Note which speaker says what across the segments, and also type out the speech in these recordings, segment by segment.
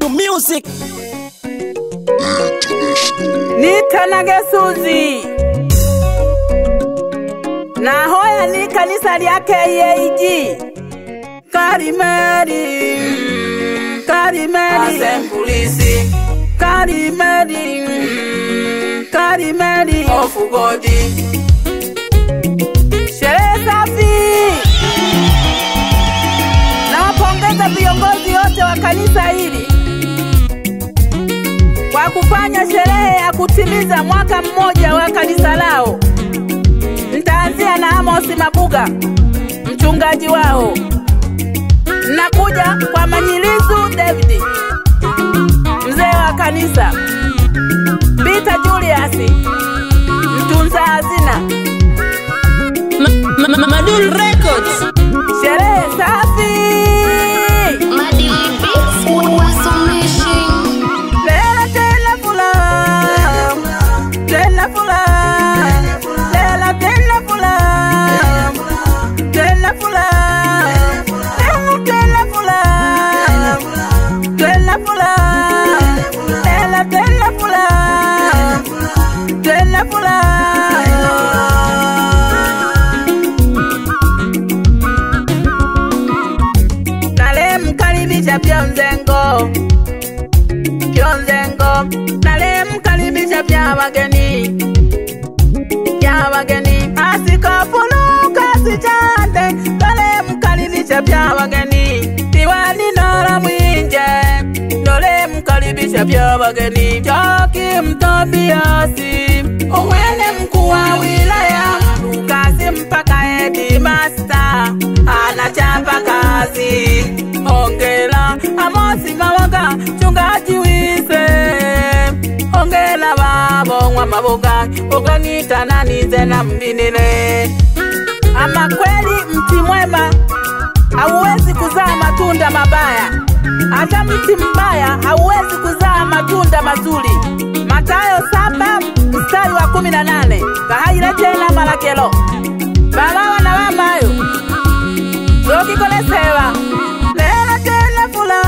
Speaker 1: Madu Music.
Speaker 2: Nita Nagesuzi na hoya ni kanisa lyake yeiji Karimeri
Speaker 3: Assemblies
Speaker 2: Karimeri
Speaker 3: of God.
Speaker 2: Sherehe safi. Nawapongeza viongozi wote wa kanisa hili kwa kufanya sherehe ya kutimiza mwaka mmoja wa kanisa lao. Nitaanzia na Amos Mabuga, mchungaji wao. Nakuja kwa Manyilizu David, mzee wa kanisa. Peter Julius, mtunza hazina.
Speaker 1: Madul Records.
Speaker 2: Sherehe safi.
Speaker 4: Madili Beats wasomeshe.
Speaker 2: Lela tena fula, tena fula, lela tena fula, tena fula, tena fula, tena fula, lela tena fula, tena fula. Nale mkaribisha Pionzengo, nale mkaribisha pia wageni, asikafunuka sichande. Nale mkaribisha pia wageni, Diwani Nora Mwinje. Nale mkaribisha pia wageni, Joki Mtobiasi, Owene mkuu wa wilaya, Kasi mpaka Headmaster anachapa kazi. Hongera Amos Mabuga, chungaji wise. Hongera babo mwa Mabuga, ukanita nanize na mdinile. Ama kweli mti mwema hauwezi kuzaa matunda mabaya, hata mti mbaya hauwezi kuzaa matunda mazuri. Mathayo 7:18. Kahayira tena malakelo baba na mamayo zoki kolesewa. Lela tena fula,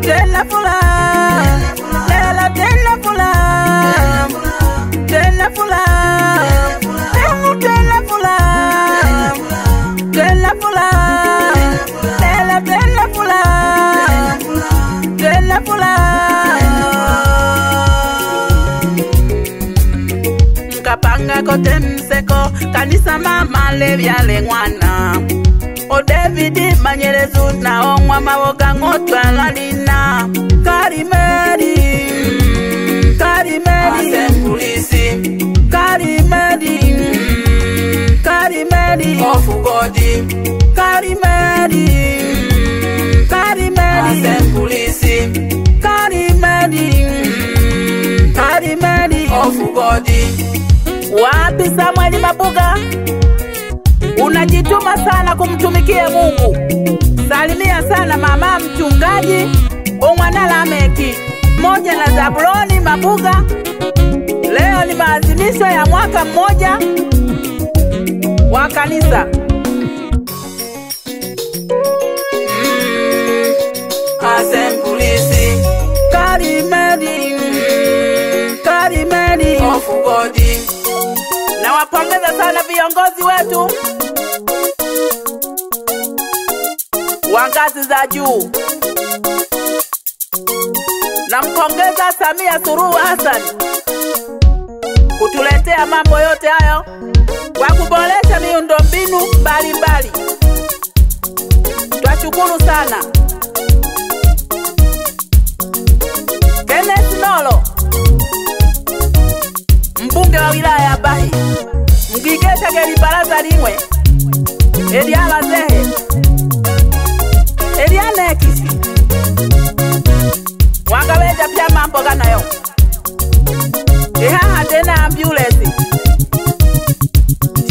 Speaker 2: tena fula, lela tena fula, tena fula, tena fula, tena fula, lela tena fula, tena fula. Mkapanga kote mseko, kanisa mama levyale mwana. O David Manyelezu na Ongwa Maboga ngotwa lalina. Karimeri
Speaker 3: Assemblies
Speaker 2: Karimeri
Speaker 3: of God.
Speaker 2: Karimeri
Speaker 3: Assemblies
Speaker 2: Karimeri
Speaker 3: of God.
Speaker 2: Wapi Samuel Mabuga? Unajituma sana kumtumikia Mungu. Salimia sana mama mchungaji Omwana Meki, moja na Zabuloni Mabuga. Leo ni maadhimisho ya mwaka mmoja wa kanisa.
Speaker 3: Assemblies
Speaker 2: Karimeri
Speaker 3: of God.
Speaker 2: Na wapongeza sana viongozi wetu wa ngazi za juu. Nampongeza Samia Suluhu Hassan kutuletea mambo yote hayo kwa kuboresha miundombinu mbalimbali. Twashukuru sana. Kenneth Nolo, mbunge wa wilaya ya Bahi, mkikesha geli baraza limwe. Eliala Zehe, Eliane Kisi, wakaweja pia mambo ganayo. Ehaha tena ambulance,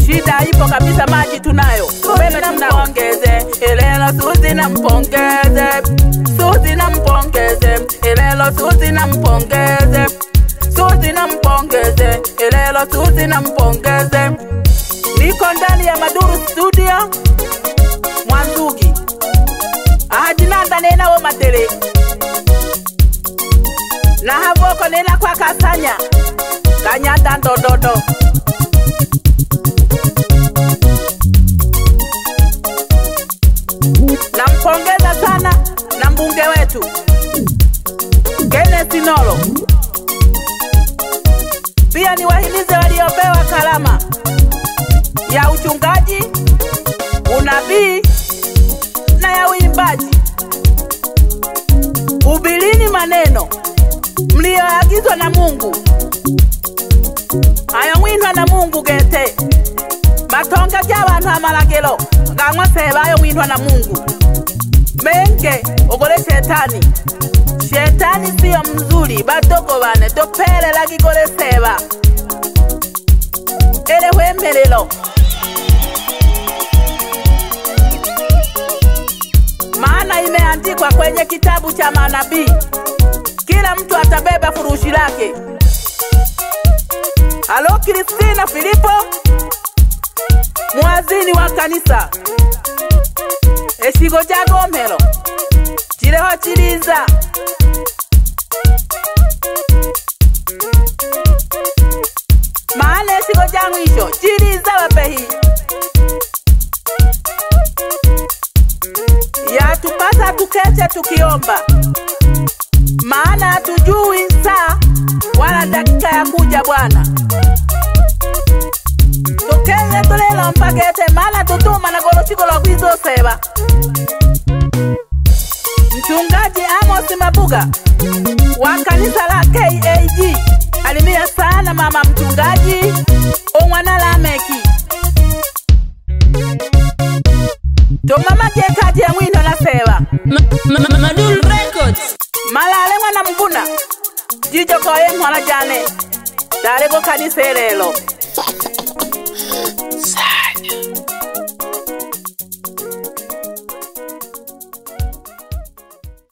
Speaker 2: shida ipo kabisa, maji tunayo. Wewe tunaongeze, elelo Suzi na mpongeze. Elelo Suzi na mpongeze. Niko ndani ya Maduru Studio Mwanzugi. Ahadinanda nena wo matele na havoko nina kwa kasanya kanyata ndododo. Nampongeza sana na mbunge wetu Kenneth Nolo. Pia ni wahimize waliopewa kalama ya uchungaji, unabii na ya uimbaji. Hubirini maneno mlioagizwa na Mungu. Ayomwinwa na Mungu gete. Matonga j'abantu amalagelo gangwa seba ayomwinwa na Mungu. Menge ogole shetani. Shetani siyo mzuri, badogo bane topele lagi gole seba. Ele wemelelo. Maana imeandikwa kwenye kitabu cha manabii, kila mtu atabeba furushi lake. Halo Kristina Filipo, muazini wa kanisa. Eshigo jagomero chireho chiriza. Maana eshigo jangwisho chiriza wapehi. Yatupasa tukeche tukiomba, maana hatujui saa wala dakika ya kuja Bwana. Tukeye tulelo mpakete maana tutuma na golochiko la kwizo seba. Mchungaji Amos Mabuga wa kanisa la KAG alimia sana mama mchungaji Omwana Lameki. Tomama jekaji ya mwino na seba
Speaker 1: Madul Records.
Speaker 2: Malale mwana mbuna jijo koye mwana jane darego kanisa lelo.